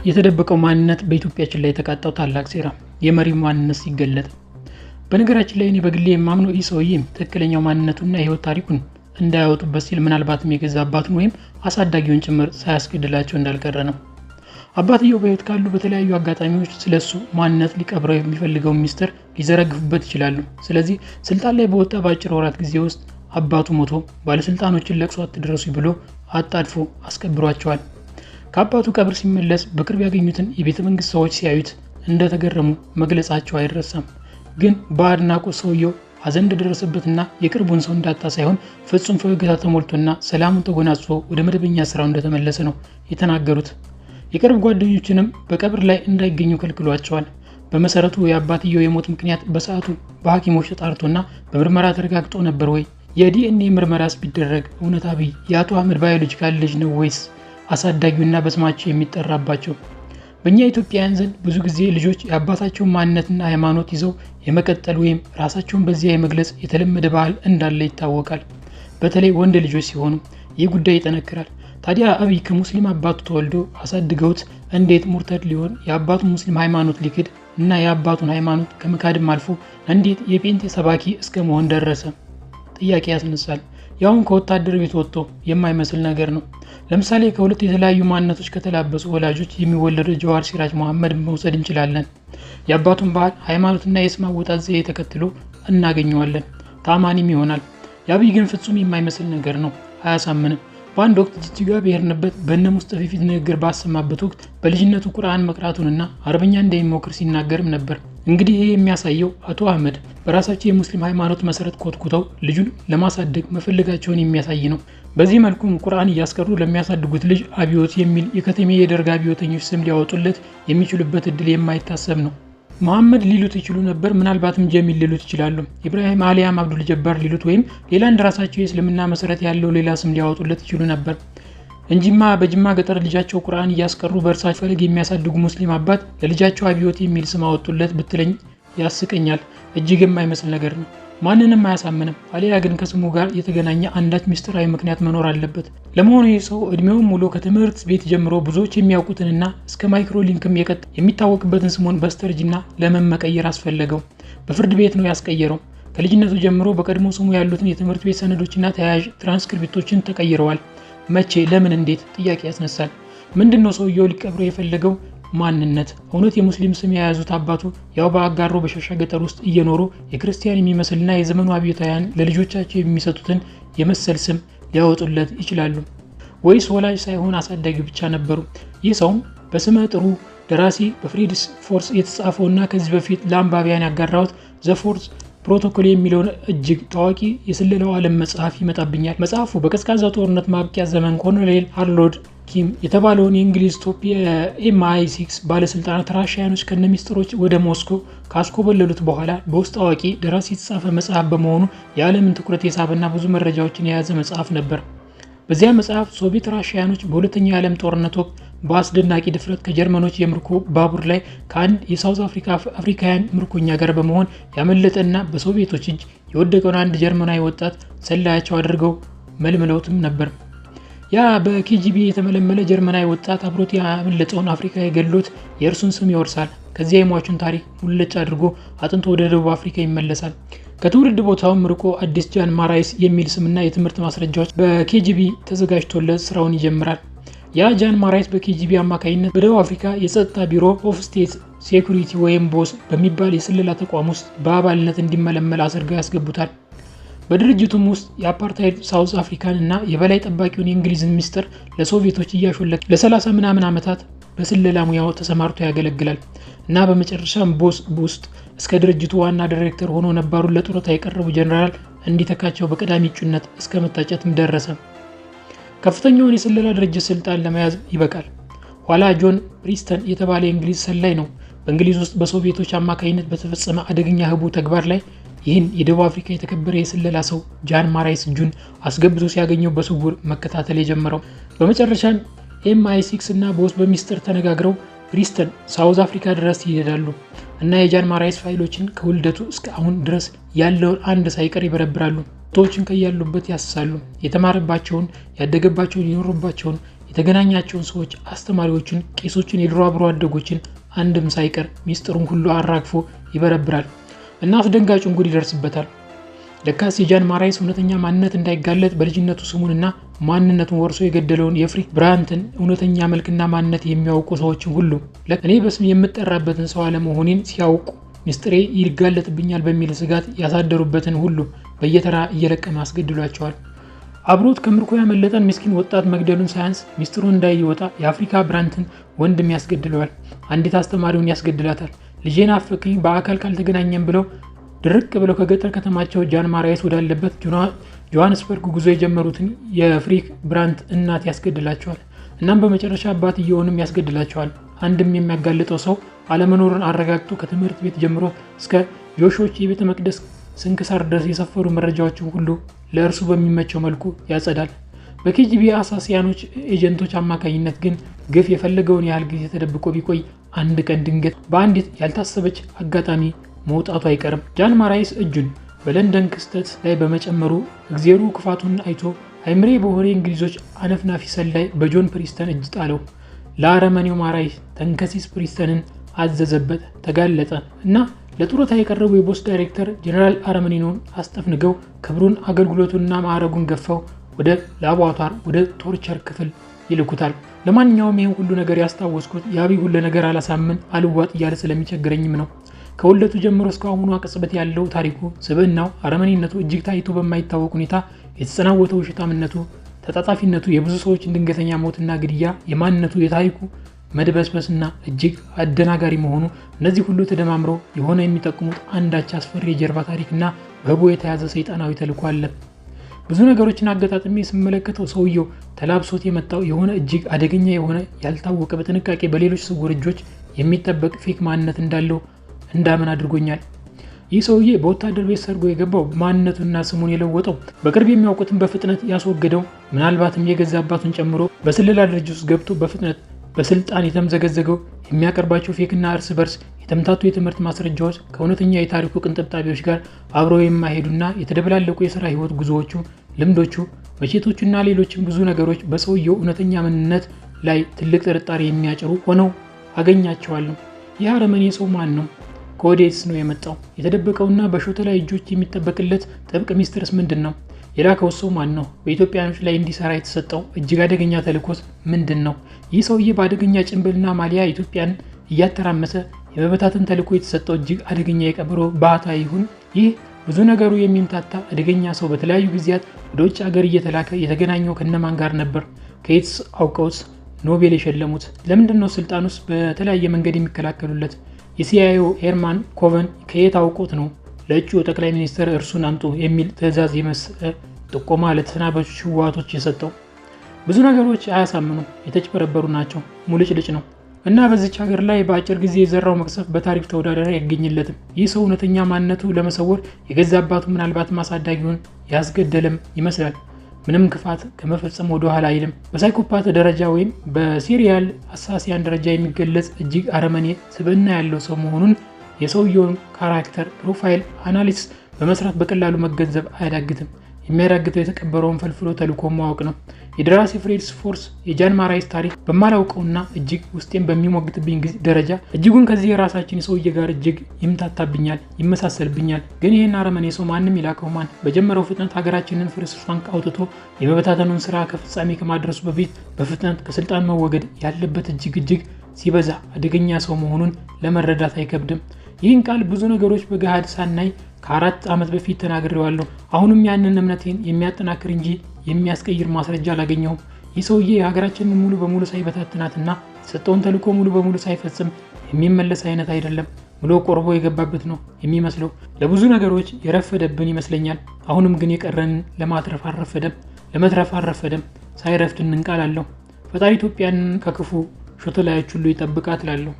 የተደበቀው ማንነት በኢትዮጵያችን ላይ የተቃጣው ታላቅ ሴራ የመሪው ማንነት ሲገለጥ። በነገራችን ላይ እኔ በግሌ የማምነው ይህ ሰውዬ ትክክለኛው ማንነቱና የህይወት ታሪኩን እንዳያወጡበት ሲል ምናልባትም የገዛ አባቱን ወይም አሳዳጊውን ጭምር ሳያስገድላቸው እንዳልቀረ ነው። አባትየው በህይወት ካሉ በተለያዩ አጋጣሚዎች ስለሱ ማንነት ሊቀብረው የሚፈልገው ሚስጥር ሊዘረግፉበት ይችላሉ። ስለዚህ ስልጣን ላይ በወጣ በአጭር ወራት ጊዜ ውስጥ አባቱ ሞቶ ባለስልጣኖችን ለቅሶ አትድረሱ ብሎ አጣድፎ አስቀብሯቸዋል። ከአባቱ ቀብር ሲመለስ በቅርብ ያገኙትን የቤተ መንግስት ሰዎች ሲያዩት እንደተገረሙ መግለጻቸው አይረሳም። ግን በአድናቆት ሰውየው ሐዘን እንደደረሰበትና የቅርቡን ሰው እንዳጣ ሳይሆን ፍጹም ፈገግታ ተሞልቶና ሰላሙን ተጎናጽፎ ወደ መደበኛ ስራው እንደተመለሰ ነው የተናገሩት። የቅርብ ጓደኞችንም በቀብር ላይ እንዳይገኙ ከልክሏቸዋል። በመሰረቱ የአባትየው የሞት ምክንያት በሰዓቱ በሐኪሞች ተጣርቶና በምርመራ ተረጋግጦ ነበር ወይ? የዲኤንኤ ምርመራስ ቢደረግ እውነት አብይ የአቶ አህመድ ባዮሎጂካል ልጅ ነው ወይስ አሳዳጊውና በስማቸው የሚጠራባቸው? በእኛ ኢትዮጵያውያን ዘንድ ብዙ ጊዜ ልጆች የአባታቸውን ማንነትና ሃይማኖት ይዘው የመቀጠል ወይም ራሳቸውን በዚያ የመግለጽ የተለመደ ባህል እንዳለ ይታወቃል። በተለይ ወንድ ልጆች ሲሆኑ ይህ ጉዳይ ይጠነክራል። ታዲያ አብይ ከሙስሊም አባቱ ተወልዶ አሳድገውት እንዴት ሙርተድ ሊሆን የአባቱን ሙስሊም ሃይማኖት ሊክድ እና የአባቱን ሃይማኖት ከመካድም አልፎ እንዴት የጴንጤ ሰባኪ እስከ መሆን ደረሰ? ጥያቄ ያስነሳል። ያውን ከወታደር ቤት ወጥቶ የማይመስል ነገር ነው። ለምሳሌ ከሁለት የተለያዩ ማንነቶች ከተላበሱ ወላጆች የሚወለደው ጀዋር ሲራጅ መሐመድ መውሰድ እንችላለን። የአባቱን ባህል ሃይማኖትና የስም አወጣጥ ዘዬ ተከትሎ እናገኘዋለን። ታማኒም ይሆናል። የአብይ ግን ፍጹም የማይመስል ነገር ነው። አያሳምንም። በአንድ ወቅት ጅጅጋ ብሄርንበት በእነ ሙስጠፊ ፊት ንግግር ባሰማበት ወቅት በልጅነቱ ቁርአን መቅራቱንና አረበኛ እንደሚሞክር ሲናገርም ነበር። እንግዲህ ይሄ የሚያሳየው አቶ አህመድ በራሳቸው የሙስሊም ሃይማኖት መሰረት ኮትኩተው ልጁን ለማሳደግ መፈለጋቸውን የሚያሳይ ነው። በዚህ መልኩም ቁርአን እያስቀሩ ለሚያሳድጉት ልጅ አብዮት የሚል የከተሜ የደርግ አብዮተኞች ስም ሊያወጡለት የሚችሉበት እድል የማይታሰብ ነው። መሐመድ ሊሉት ይችሉ ነበር። ምናልባትም ጀሚል ሊሉት ይችላሉ። ኢብራሂም አሊያም አብዱል ጀባር ሊሉት ወይም ሌላ እንደራሳቸው የእስልምና መሰረት ያለው ሌላ ስም ሊያወጡለት ይችሉ ነበር እንጂማ በጅማ ገጠር ልጃቸው ቁርአን እያስቀሩ በእርሳቸው ፈለግ የሚያሳድጉ ሙስሊም አባት ለልጃቸው አብዮት የሚል ስም አወጡለት ብትለኝ ያስቀኛል። እጅግ የማይመስል ነገር ነው። ማንንም አያሳምንም። አሊያ ግን ከስሙ ጋር የተገናኘ አንዳች ምስጢራዊ ምክንያት መኖር አለበት። ለመሆኑ ይህ ሰው እድሜውን ሙሉ ከትምህርት ቤት ጀምሮ ብዙዎች የሚያውቁትንና እስከ ማይክሮሊንክም የሚታወቅበትን ስሙን በስተርጅና ለምን መቀየር አስፈለገው? በፍርድ ቤት ነው ያስቀየረው። ከልጅነቱ ጀምሮ በቀድሞ ስሙ ያሉትን የትምህርት ቤት ሰነዶችና ተያያዥ ትራንስክሪፕቶችን ተቀይረዋል። መቼ? ለምን? እንዴት? ጥያቄ ያስነሳል። ምንድነው ሰውየው ሊቀብረው የፈለገው ማንነት? እውነት የሙስሊም ስም የያዙት አባቱ ያው በአጋሮ በሸሻ ገጠር ውስጥ እየኖሩ የክርስቲያን የሚመስልና የዘመኑ አብዮታውያን ለልጆቻቸው የሚሰጡትን የመሰል ስም ሊያወጡለት ይችላሉ? ወይስ ወላጅ ሳይሆን አሳዳጊ ብቻ ነበሩ? ይህ ሰውም በስመ ጥሩ ደራሲ በፍሬድስ ፎርስ የተጻፈውና ከዚህ በፊት ለአንባቢያን ያጋራሁት ዘ ፎርስ ፕሮቶኮል የሚለውን እጅግ ታዋቂ የስለላው ዓለም መጽሐፍ ይመጣብኛል። መጽሐፉ በቀዝቃዛ ጦርነት ማብቂያ ዘመን ኮሎኔል ሃሮልድ ኪም የተባለውን የእንግሊዝ ቶፕ የኤምአይ6 ባለስልጣናት ራሽያኖች ከነሚስጥሮች ወደ ሞስኮ ካስኮበለሉት በኋላ በውስጥ አዋቂ ደራሲ የተጻፈ መጽሐፍ በመሆኑ የዓለምን ትኩረት የሳበና ብዙ መረጃዎችን የያዘ መጽሐፍ ነበር። በዚያ መጽሐፍ ሶቪየት ራሽያኖች በሁለተኛው የዓለም ጦርነት ወቅት በአስደናቂ ድፍረት ከጀርመኖች የምርኮ ባቡር ላይ ከአንድ የሳውዝ አፍሪካውያን ምርኮኛ ጋር በመሆን ያመለጠና በሶቪየቶች እጅ የወደቀውን አንድ ጀርመናዊ ወጣት ሰላያቸው አድርገው መልምለውትም ነበር። ያ በኬጂቢ የተመለመለ ጀርመናዊ ወጣት አብሮት ያመለጠውን አፍሪካዊ ገድሎት የእርሱን ስም ይወርሳል። ከዚያ የሟቹን ታሪክ ሙልጭ አድርጎ አጥንቶ ወደ ደቡብ አፍሪካ ይመለሳል። ከትውልድ ቦታውም ርቆ አዲስ ጃን ማራይስ የሚል ስምና የትምህርት ማስረጃዎች በኬጂቢ ተዘጋጅቶለት ስራውን ይጀምራል። ያ ጃን ማራይስ በኬጂቢ አማካኝነት በደቡብ አፍሪካ የጸጥታ ቢሮ ኦፍ ስቴት ሴኩሪቲ ወይም ቦስ በሚባል የስለላ ተቋም ውስጥ በአባልነት እንዲመለመል አድርገው ያስገቡታል። በድርጅቱም ውስጥ የአፓርታይድ ሳውዝ አፍሪካን እና የበላይ ጠባቂውን የእንግሊዝን ሚስጥር ለሶቪየቶች እያሾለከ ለ30 ምናምን ዓመታት በስለላ ሙያው ተሰማርቶ ያገለግላል እና በመጨረሻም ቦስ ውስጥ እስከ ድርጅቱ ዋና ዳይሬክተር ሆኖ ነባሩን ለጡረታ የቀረቡ ጀነራል እንዲተካቸው በቀዳሚ እጩነት እስከ መታጨትም ደረሰ። ከፍተኛውን የስለላ ድርጅት ስልጣን ለመያዝ ይበቃል። ኋላ ጆን ፕሪስተን የተባለ የእንግሊዝ ሰላይ ነው በእንግሊዝ ውስጥ በሶቪየቶች አማካኝነት በተፈጸመ አደገኛ ህቡ ተግባር ላይ ይህን የደቡብ አፍሪካ የተከበረ የስለላ ሰው ጃን ማራይስ እጁን አስገብቶ ሲያገኘው በስውር መከታተል የጀመረው። በመጨረሻም ኤምአይ6 እና ቦስ በሚስጥር ተነጋግረው ፕሪስተን ሳውዝ አፍሪካ ድረስ ይሄዳሉ እና የጃን ማራይስ ፋይሎችን ከውልደቱ እስከ አሁን ድረስ ያለውን አንድ ሳይቀር ይበረብራሉ። ቶችን ከያሉበት ያስሳሉ። የተማረባቸውን፣ ያደገባቸውን፣ የኖሩባቸውን የተገናኛቸውን ሰዎች፣ አስተማሪዎችን፣ ቄሶችን፣ የድሮ አብሮ አደጎችን አንድም ሳይቀር ሚስጥሩን ሁሉ አራግፎ ይበረብራል እና አስደንጋጩን ጉድ ይደርስበታል። ለካስ የጃን ማራይስ እውነተኛ ማንነት እንዳይጋለጥ በልጅነቱ ስሙንና ማንነቱን ወርሶ የገደለውን የፍሪክ ብራንትን እውነተኛ መልክና ማንነት የሚያውቁ ሰዎችን ሁሉ እኔ በስም የምጠራበትን ሰው አለመሆኔን ሲያውቁ ሚስጥሬ ይጋለጥብኛል በሚል ስጋት ያሳደሩበትን ሁሉ በየተራ እየለቀመ አስገድሏቸዋል። አብሮት ከምርኮ ያመለጠን ምስኪን ወጣት መግደሉን ሳያንስ ሚስጥሩን እንዳይወጣ የአፍሪካ ብራንትን ወንድም ያስገድለዋል። አንዲት አስተማሪውን ያስገድላታል። ልጄን አፈቀኝ በአካል ካልተገናኘን ብለው ድርቅ ብለው ከገጠር ከተማቸው ጃን ማራይስ ወዳለበት ጆሃንስበርግ ጉዞ የጀመሩትን የፍሪክ ብራንት እናት ያስገድላቸዋል። እናም በመጨረሻ አባትየውንም ያስገድላቸዋል። አንድም የሚያጋልጠው ሰው አለመኖርን አረጋግጦ ከትምህርት ቤት ጀምሮ እስከ ጆሾች የቤተ መቅደስ ስንክሳር ድረስ የሰፈሩ መረጃዎችን ሁሉ ለእርሱ በሚመቸው መልኩ ያጸዳል። በኬጂቢ አሳሲያኖች ኤጀንቶች አማካኝነት ግን ግፍ የፈለገውን ያህል ጊዜ ተደብቆ ቢቆይ አንድ ቀን ድንገት በአንዲት ያልታሰበች አጋጣሚ መውጣቱ አይቀርም። ጃን ማራይስ እጁን በለንደን ክስተት ላይ በመጨመሩ እግዜሩ ክፋቱን አይቶ አይምሬ በሆነ እንግሊዞች አነፍናፊ ሰላይ በጆን ፕሪስተን እጅ ጣለው። ለአረመኔው ማራይስ ተንከሲስ ፕሪስተንን አዘዘበት፣ ተጋለጠ እና ለጡረታ የቀረቡ የቦስ ዳይሬክተር ጀነራል አረመኔኖን አስጠፍንገው ክብሩን አገልግሎቱንና ማዕረጉን ገፈው ወደ ላቦራቶሪ ወደ ቶርቸር ክፍል ይልኩታል። ለማንኛውም ይህን ሁሉ ነገር ያስታወስኩት የአብይ ሁሉ ነገር አላሳምን አልዋጥ እያለ ስለሚቸግረኝም ነው። ከወለቱ ጀምሮ እስከ አሁኑ ቅጽበት ያለው ታሪኩ፣ ስብዕናው፣ አረመኔነቱ እጅግ ታይቶ በማይታወቅ ሁኔታ የተጸናወተው ውሸታምነቱ፣ ተጣጣፊነቱ፣ የብዙ ሰዎችን ድንገተኛ ሞትና ግድያ፣ የማንነቱ የታሪኩ መድበስበስና እጅግ አደናጋሪ መሆኑ እነዚህ ሁሉ ተደማምረው የሆነ የሚጠቁሙት አንዳች አስፈሪ የጀርባ ታሪክና በህቡ የተያዘ ሰይጣናዊ ተልዕኮ አለ። ብዙ ነገሮችን አገጣጥሜ ስመለከተው ሰውየው ተላብሶት የመጣው የሆነ እጅግ አደገኛ የሆነ ያልታወቀ በጥንቃቄ በሌሎች ስውር እጆች የሚጠበቅ ፌክ ማንነት እንዳለው እንዳምን አድርጎኛል። ይህ ሰውዬ በወታደር ቤት ሰርጎ የገባው ማንነቱንና ስሙን የለወጠው በቅርብ የሚያውቁትን በፍጥነት ያስወገደው ምናልባትም የገዛ አባቱን ጨምሮ በስለላ ድርጅት ውስጥ ገብቶ በፍጥነት በስልጣን የተምዘገዘገው የሚያቀርባቸው ፌክና እርስ በርስ የተምታቱ የትምህርት ማስረጃዎች ከእውነተኛ የታሪኩ ቅንጥብጣቢዎች ጋር አብረው የማይሄዱና የተደበላለቁ የሥራ ህይወት ጉዞዎቹ፣ ልምዶቹ፣ መቼቶቹና ሌሎችም ብዙ ነገሮች በሰውየው እውነተኛ ማንነት ላይ ትልቅ ጥርጣሬ የሚያጭሩ ሆነው አገኛቸዋለሁ። ይህ አረመኔ ሰው ማን ነው? ከወዴትስ ነው የመጣው? የተደበቀውና በሾተ ላይ እጆች የሚጠበቅለት ጥብቅ ሚስጥርስ ምንድን ነው? የላከው ሰው ማን ነው? በኢትዮጵያኖች ላይ እንዲሰራ የተሰጠው እጅግ አደገኛ ተልዕኮስ ምንድን ነው? ይህ ሰውዬ በአደገኛ ጭንብልና ማሊያ ኢትዮጵያን እያተራመሰ የመበታተን ተልዕኮ የተሰጠው እጅግ አደገኛ የቀበሮ ባህታ ይሁን? ይህ ብዙ ነገሩ የሚምታታ አደገኛ ሰው በተለያዩ ጊዜያት ወደ ውጭ ሀገር እየተላከ የተገናኘው ከነማን ጋር ነበር? ከየትስ አውቀውስ ኖቤል የሸለሙት? ለምንድን ነው ስልጣኑስ በተለያየ መንገድ የሚከላከሉለት? የሲአይኤ ሄርማን ኮቨን ከየት አውቆት ነው ለእጩ ጠቅላይ ሚኒስትር እርሱን አምጡ የሚል ትዕዛዝ የመሰለ ጥቆማ ለተሰናባቹ ህወሓቶች የሰጠው? ብዙ ነገሮች አያሳምኑም፣ የተጭበረበሩ ናቸው፣ ሙልጭልጭ ነው እና በዚች ሀገር ላይ በአጭር ጊዜ የዘራው መቅሰፍ በታሪክ ተወዳዳሪ አይገኝለትም። ይህ ሰው እውነተኛ ማንነቱ ለመሰወር የገዛ አባቱ ምናልባት ማሳዳጊውን ያስገደለም ይመስላል። ምንም ክፋት ከመፈጸም ወደ ኋላ አይልም። በሳይኮፓት ደረጃ ወይም በሲሪያል አሳሲያን ደረጃ የሚገለጽ እጅግ አረመኔ ስብዕና ያለው ሰው መሆኑን የሰውየውን ካራክተር ፕሮፋይል አናሊሲስ በመስራት በቀላሉ መገንዘብ አያዳግትም። የሚያዳግተው የተቀበረውን ፈልፍሎ ተልዕኮ ማወቅ ነው። የደራሲ ፍሬድስ ፎርስ የጃን ማራይስ ታሪክ በማላውቀውና እጅግ ውስጤን በሚሞግትብኝ ደረጃ እጅጉን ከዚህ የራሳችን ሰውዬ ጋር እጅግ ይምታታብኛል፣ ይመሳሰልብኛል። ግን ይህን አረመኔ ሰው ማንም ይላከው ማን በጀመረው ፍጥነት ሀገራችንን ፍርስርሷን አውጥቶ የመበታተኑን ስራ ከፍጻሜ ከማድረሱ በፊት በፍጥነት ከስልጣን መወገድ ያለበት እጅግ ሲበዛ አደገኛ ሰው መሆኑን ለመረዳት አይከብድም። ይህን ቃል ብዙ ነገሮች በገሃድ ሳናይ ከ4 ዓመት በፊት ተናግሬዋለሁ። አሁንም ያንን እምነቴን የሚያጠናክር እንጂ የሚያስቀይር ማስረጃ አላገኘሁም። ይህ ሰውዬ ሀገራችንን ሙሉ በሙሉ ሳይበታትናትና የሰጠውን ተልዕኮ ሙሉ በሙሉ ሳይፈጽም የሚመለስ አይነት አይደለም ብሎ ቆርቦ የገባበት ነው የሚመስለው። ለብዙ ነገሮች የረፈደብን ይመስለኛል። አሁንም ግን የቀረንን ለማትረፍ አልረፈደም፣ ለመትረፍ አልረፈደም። ሳይረፍድ እንንቃላለሁ። ፈጣሪ ኢትዮጵያን ከክፉ ሾተላዮች ሁሉ ይጠብቃት እላለሁ።